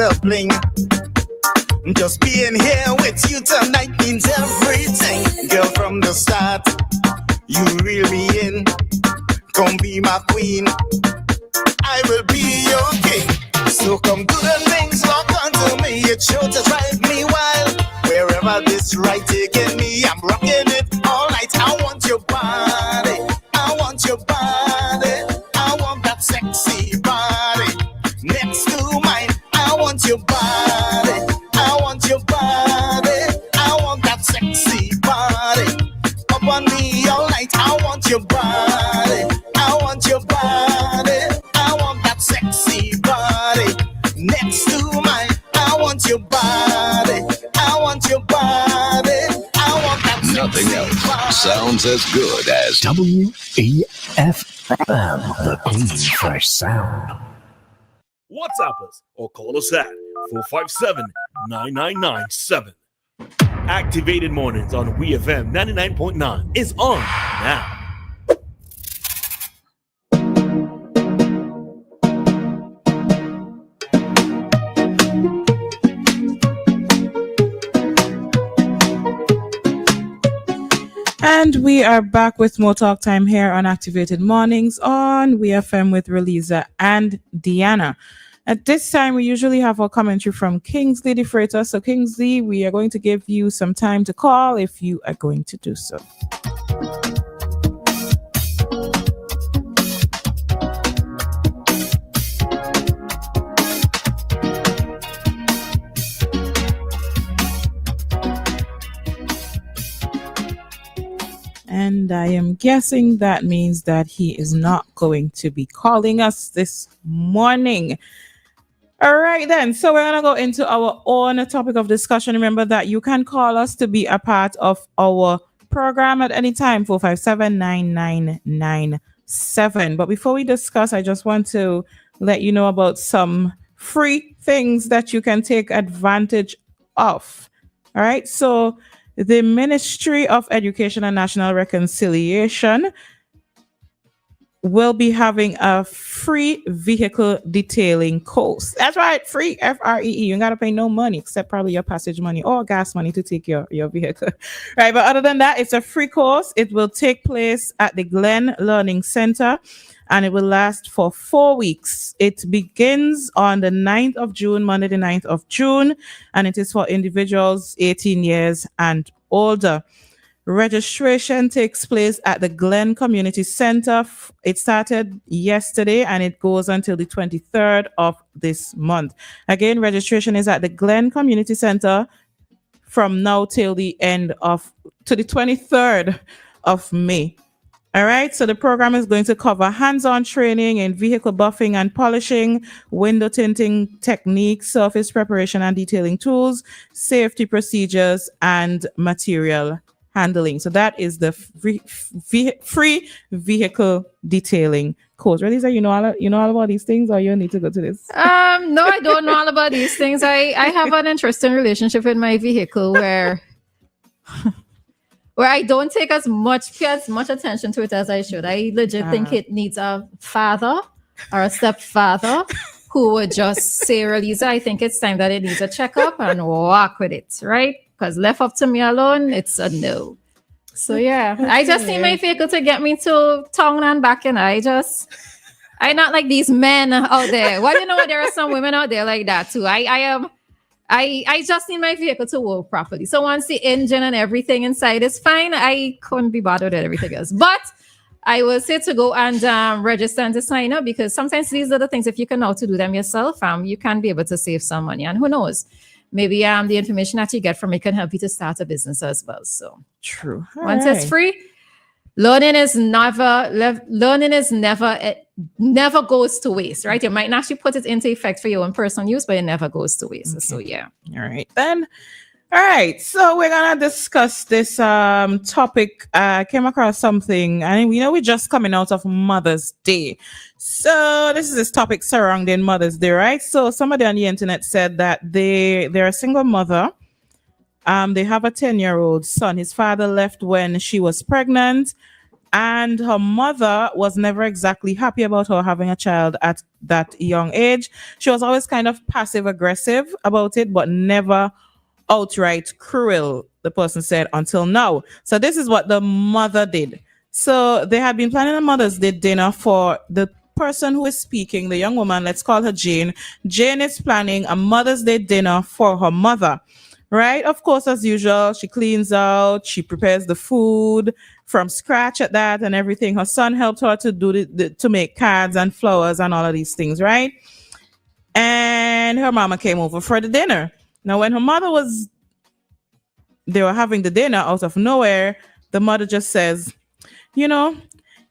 all the bling. Just being here with you tonight means everything. Girl, from the start, you reel me in. Come be my queen, I will be your king. So come do the things, lock onto me. It's sure to drive me wild. Wherever this ride taking me, I'm rocking it all night. I want your body, I want your body, I want that sexy body next to mine. I want your body, I want your body, I want that sexy body up on me all night. I want your body, I want your body, I want that sexy body next to mine. I want your body, I want your body, I want that sexy Nothing else body. sounds as good as WEFM, the clean, fresh sound. WhatsApp us or call us at 457-9997. Activated Mornings on WEFM 99.9 is on now. And we are back with more talk time here on Activated Mornings on WEFM with Roleza and Dianna. At this time, we usually have a commentary from Kingsley the Freighter. So Kingsley, we are going to give you some time to call if you are going to do so. And I am guessing that means that he is not going to be calling us this morning. All right, then. So we're going to go into our own topic of discussion. Remember that you can call us to be a part of our program at any time, 457-9997. But before we discuss, I just want to let you know about some free things that you can take advantage of. All right, so the Ministry of Education and National Reconciliation will be having a free vehicle detailing course. That's right, free, FREE. You ain't got to pay no money except probably your passage money or gas money to take your vehicle. Right, but other than that, it's a free course. It will take place at the Glen Learning Center and it will last for 4 weeks. It begins on the 9th of June, Monday the 9th of June, and it is for individuals 18 years and older. Registration takes place at the Glen Community Center. It started yesterday and it goes until the 23rd of this month. Again, registration is at the Glen Community Center from now till the 23rd of May. All right, so the program is going to cover hands-on training in vehicle buffing and polishing, window tinting techniques, surface preparation and detailing tools, safety procedures, and material handling. So that is the free vehicle detailing course. Roleza, you know all about these things, or you need to go to this? No, I don't know all about these things. I have an interesting relationship with my vehicle where I don't take as much attention to it as I should. I legit think it needs a father or a stepfather who would just say, Roleza, I think it's time that it needs a checkup and walk with it, right? Because left up to me alone, it's a no. So yeah, I just need my vehicle to get me to town and back, and I'm not like these men out there. Well, you know what? There are some women out there like that too. I just need my vehicle to work properly. So once the engine and everything inside is fine, I couldn't be bothered with everything else. But I will say to go and register and to sign up, because sometimes these are the things, if you can know how to do them yourself, you can be able to save some money. And who knows, maybe the information that you get from it can help you to start a business as well. So true. Once it's free, learning is never goes to waste, right? You might not actually put it into effect for your own personal use, but it never goes to waste. Okay. So yeah. All right then. All right, so we're gonna discuss this topic. I came across something, and we're just coming out of Mother's Day, so this is this topic surrounding Mother's Day, right? So somebody on the internet said that they're a single mother. They have a 10-year-old son. His father left when she was pregnant, And her mother was never exactly happy about her having a child at that young age. She was always kind of passive aggressive about it, but never outright cruel, the person said, until now. So this is what the mother did. So they had been planning a Mother's Day dinner for the person who is speaking, the young woman, let's call her Jane. Jane is planning a Mother's Day dinner for her mother. Right? Of course, as usual, she cleans out, she prepares the food from scratch at that and everything. Her son helped her to do to make cards and flowers and all of these things, right? And her mama came over for the dinner. Now, when they were having the dinner, out of nowhere, the mother just says, you know,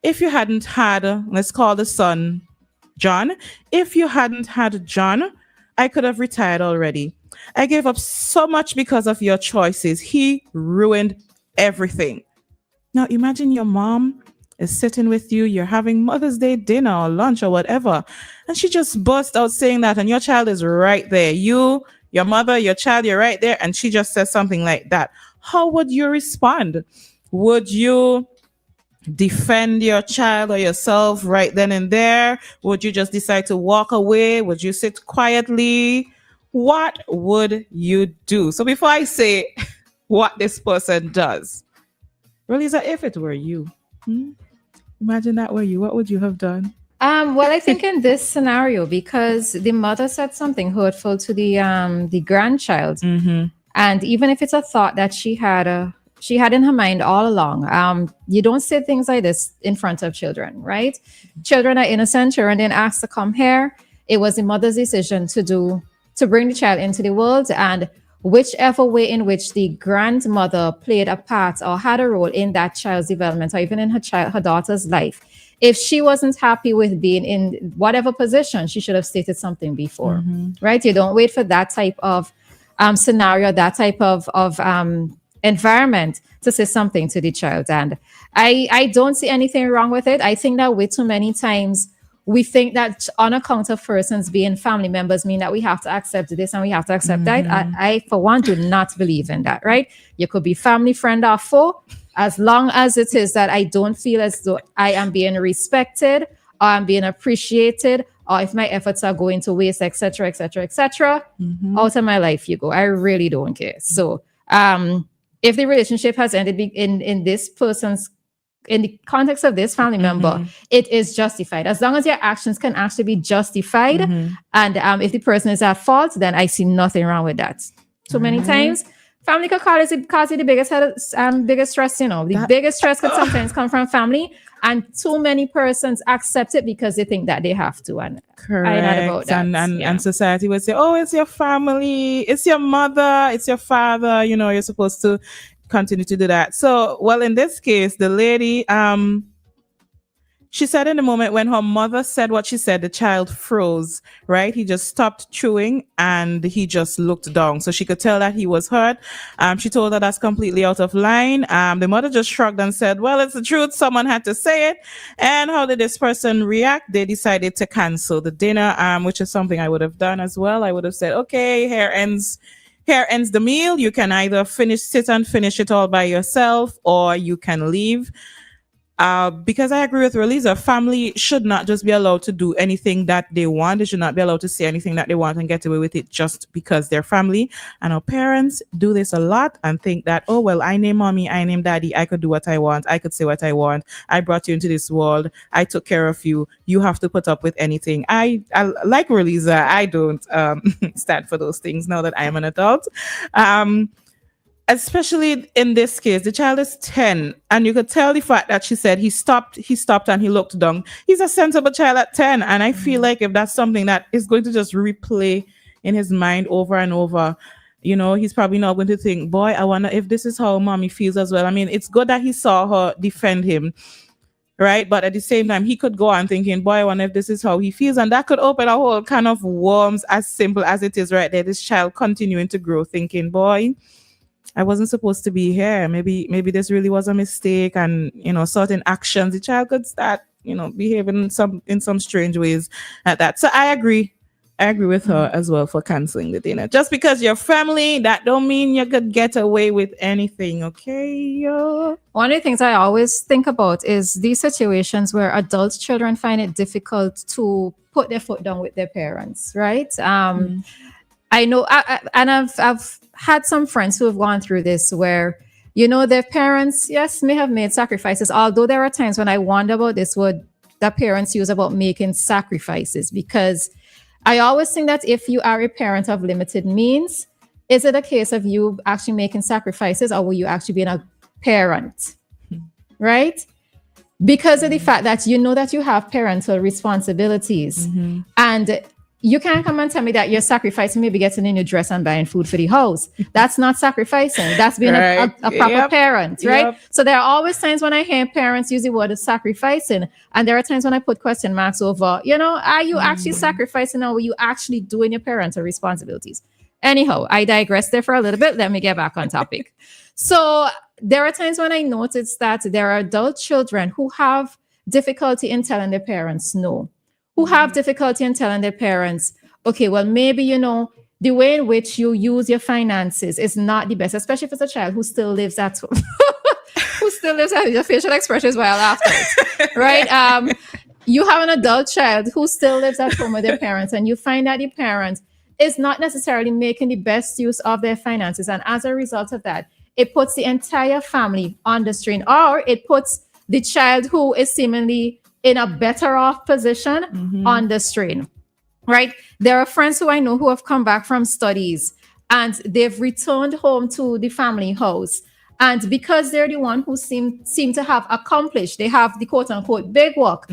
if you hadn't had, let's call the son John, if you hadn't had John, I could have retired already. I gave up so much because of your choices. He ruined everything. Now imagine your mom is sitting with you, you're having Mother's Day dinner or lunch or whatever, and she just burst out saying that, and your child is right there. You, your mother, your child, you're right there, and she just says something like that. How would you respond? Would you defend your child or yourself right then and there? Would you just decide to walk away? Would you sit quietly? What would you do? So before I say what this person does, Roleza, if it were you, imagine that were you, what would you have done? Well, I think in this scenario, because the mother said something hurtful to the grandchild, and even if it's a thought that she had in her mind all along, you don't say things like this in front of children, right? Children are innocent. Children didn't ask to come here. It was the mother's decision to bring the child into the world, and whichever way in which the grandmother played a part or had a role in that child's development, or even in her daughter's life, if she wasn't happy with being in whatever position, she should have stated something before, right? You don't wait for that type of scenario, that type of environment to say something to the child. And I don't see anything wrong with it. I think that way too many times we think that on account of persons being family members mean that we have to accept this and we have to accept that. I, for one, do not believe in that, right? You could be family, friend, or foe, as long as it is that I don't feel as though I am being respected or I'm being appreciated, or if my efforts are going to waste, etc., etc., etc. Out of my life you go. I really don't care. So if the relationship has ended in this person's, in the context of this family member, it is justified. As long as your actions can actually be justified, and if the person is at fault, then I see nothing wrong with that. So many times, family could cause you the biggest stress. The biggest stress could sometimes come from family, and too many persons accept it because they think that they have to. And correct. I'm not about that. And society would say, oh, it's your family, it's your mother, it's your father. You're supposed to continue to do that. So, well, in this case, the lady, she said in the moment when her mother said what she said, the child froze, right? He just stopped chewing and he just looked down. So she could tell that he was hurt. She told her that's completely out of line. The mother just shrugged and said, well, it's the truth. Someone had to say it. And how did this person react? They decided to cancel the dinner, which is something I would have done as well. I would have said, okay, here ends the meal. You can either sit and finish it all by yourself, or you can leave. Because I agree with Roleza, family should not just be allowed to do anything that they want. They should not be allowed to say anything that they want and get away with it just because they're family. And our parents do this a lot and think that, oh, well, I name mommy, I name daddy, I could do what I want, I could say what I want, I brought you into this world, I took care of you, you have to put up with anything. I like Roleza, I don't stand for those things now that I am an adult. Especially in this case, the child is 10, and you could tell the fact that she said he stopped and he looked down. He's a sensible child at 10, and I feel like if that's something that is going to just replay in his mind over and over, he's probably not going to think, boy, I wonder if this is how mommy feels as well. I mean, it's good that he saw her defend him, right? But at the same time, he could go on thinking, boy, I wonder if this is how he feels, and that could open a whole kind of worms, as simple as it is right there. This child continuing to grow, thinking, boy, I wasn't supposed to be here. Maybe this really was a mistake, and certain actions, the child could start behaving in some strange ways at that. So I agree I agree with her as well for canceling the dinner. Just because you're family, that don't mean you could get away with anything, okay? One of the things I always think about is these situations where adult children find it difficult to put their foot down with their parents, right? I know, and I've had some friends who have gone through this where, you know, their parents, yes, may have made sacrifices. Although there are times when I wonder about this word that parents use about making sacrifices, because I always think that if you are a parent of limited means, is it a case of you actually making sacrifices, or will you actually being a parent, right? Because of the fact that you know that you have parental responsibilities, and you can't come and tell me that you're sacrificing maybe getting a new dress and buying food for the house. That's not sacrificing. That's being a proper parent, right? So there are always times when I hear parents use the word of sacrificing, and there are times when I put question marks over, you know, are you actually sacrificing, or were you actually doing your parental responsibilities? Anyhow, I digress there for a little bit. Let me get back on topic. So there are times when I notice that there are adult children who have difficulty in telling their parents no, who have difficulty in telling their parents, okay, well, maybe, you know, the way in which you use your finances is not the best, especially if it's a child who still lives at home. Who still lives at your facial expressions while afterwards, right? You have an adult child who still lives at home with their parents, and you find that the parent is not necessarily making the best use of their finances. And as a result of that, it puts the entire family on the strain, or it puts the child who is seemingly in a better off position on the strain, right? There are friends who I know who have come back from studies and they've returned home to the family house. And because they're the one who seem to have accomplished, they have the quote unquote big work,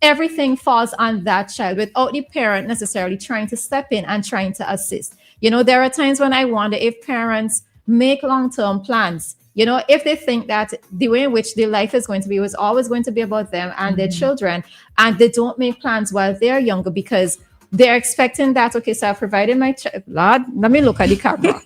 everything falls on that child without the parent necessarily trying to step in and trying to assist. You know, there are times when I wonder if parents make long-term plans. You know, if they think that the way in which their life is going to be was always going to be about them and their children, and they don't make plans while they're younger because they're expecting that, okay, so I've provided my child, Lord, let me look at the camera.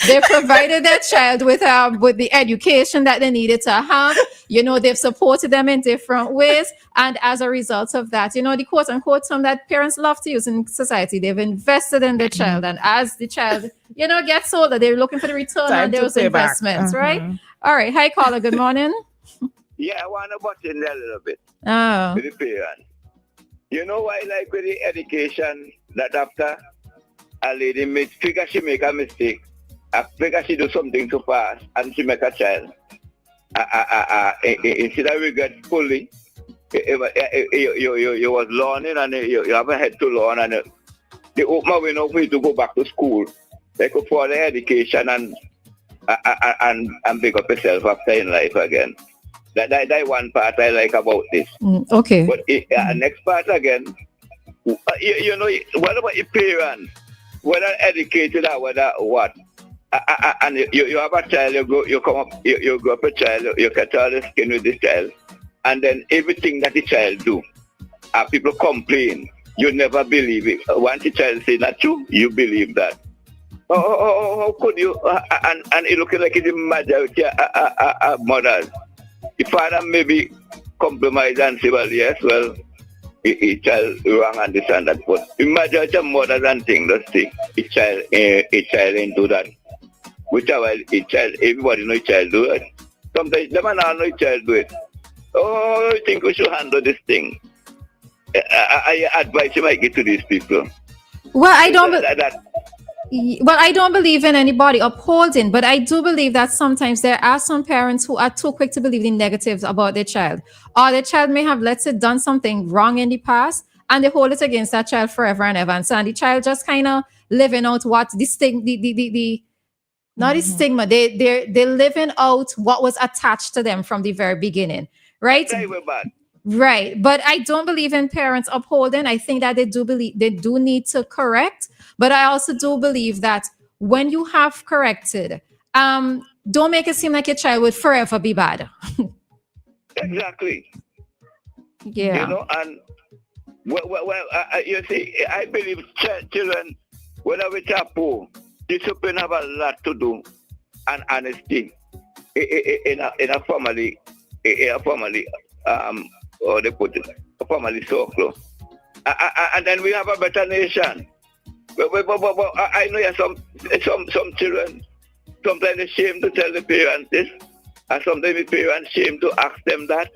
They provided their child with the education that they needed to have. You know, they've supported them in different ways. And as a result of that, you know, the quote unquote term that parents love to use in society, they've invested in the child. And as the child, you know, gets older, they're looking for the return on those investments, right? All right. Hi, caller. Good morning. Yeah, I want to butt in there a little bit. Oh. With the parents. You know why, like with the education, that after a lady figure she make a mistake, I figure she do something too fast, and she make a child. Instead of regret fully, you was learning and you haven't had to learn, and they open a window for you to go back to school. They could for the education and pick up yourself after in life again. That one part I like about this. Okay. But next part again, you know, what about your parents? Whether educated or whether what? And you have a child, you grow up a child, you catch all the skin with this child, and then everything that the child do, people complain. You never believe it. Once the child say not true, you believe that. How could you? And it looking like it's the majority of mothers. The father maybe compromise and say, well, yes, well, a child wrong and this and that. But the majority of mothers and things, let's take a child into that. Which a child, everybody know a child do it. Sometimes they don't know a child do it. Oh, I think we should handle this thing. I advise you might get to these people. Well, I don't believe in anybody upholding, but I do believe that sometimes there are some parents who are too quick to believe the negatives about their child. Or their child may have, let's say, done something wrong in the past, and they hold it against that child forever and ever. And so the child just kind of living out what this thing, not a stigma, they're living out what was attached to them from the very beginning, right? Right. But I don't believe in parents upholding. I think that they do need to correct. But I also do believe that when you have corrected, don't make it seem like your child would forever be bad. Exactly. Yeah. You know, and you see, I believe children, whether we are poor, discipline have a lot to do, and honesty in a family, or they put it, a family circle. And then we have a better nation. But I know some children, sometimes they shame to tell the parents this, and sometimes the parents shame to ask them that.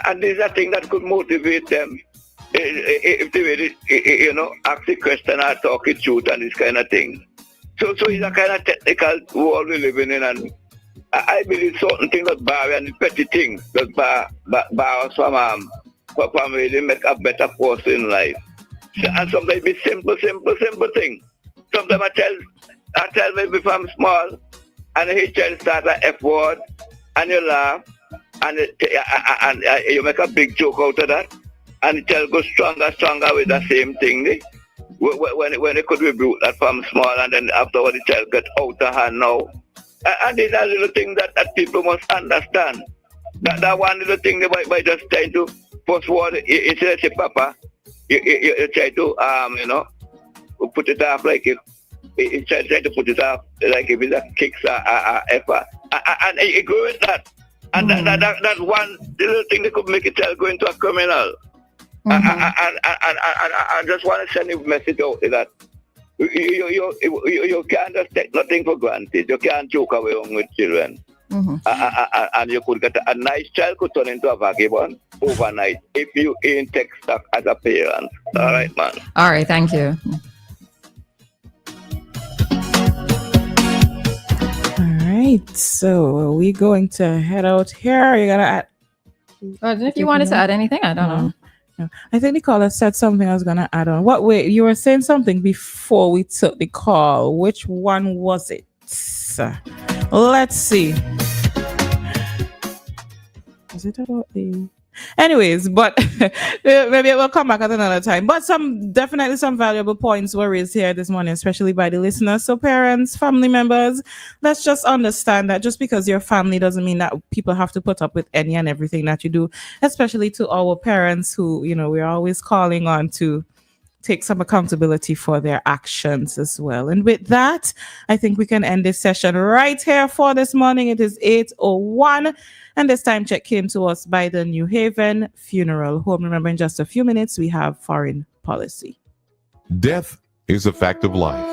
And these are things that could motivate them if they really, ask the question or talk the truth and this kind of thing. So it's a kind of technical world we're living in, and I believe certain things that bar and petty things that bar us from really make a better person in life. And sometimes it's simple thing. Sometimes I tell maybe if I'm small and a child start an F word and you laugh and you make a big joke out of that and the child goes stronger with the same thing. When it could be brutal that from small and then afterward the child gets out of hand now. And these are little things that people must understand. That one little thing they by just trying to first word, instead of say Papa, you try to put it off like if you try to put it off like if it's a kicks or effort. And you go with that. And that one little thing that could make a child go into a criminal. And I just want to send a message out that you can't just take nothing for granted. You can't joke away with children. And you could get a nice child could turn into a vagabond overnight if you ain't take stock as a parent. All right, man. All right, thank you. All right, so are we going to head out here? You're gonna add? If you wanted to add anything, I don't know. No. I think the caller said something I was going to add on. What way? You were saying something before we took the call. Which one was it? Let's see. Is it about the... Anyways, but maybe we'll come back at another time. But definitely some valuable points were raised here this morning, especially by the listeners. So parents, family members, let's just understand that just because you're family doesn't mean that people have to put up with any and everything that you do, especially to our parents who, we're always calling on to take some accountability for their actions as well. And with that, I think we can end this session right here for this morning. It is 8:01. And this time check came to us by the New Haven Funeral Home. Remember, in just a few minutes, we have foreign policy. Death is a fact of life.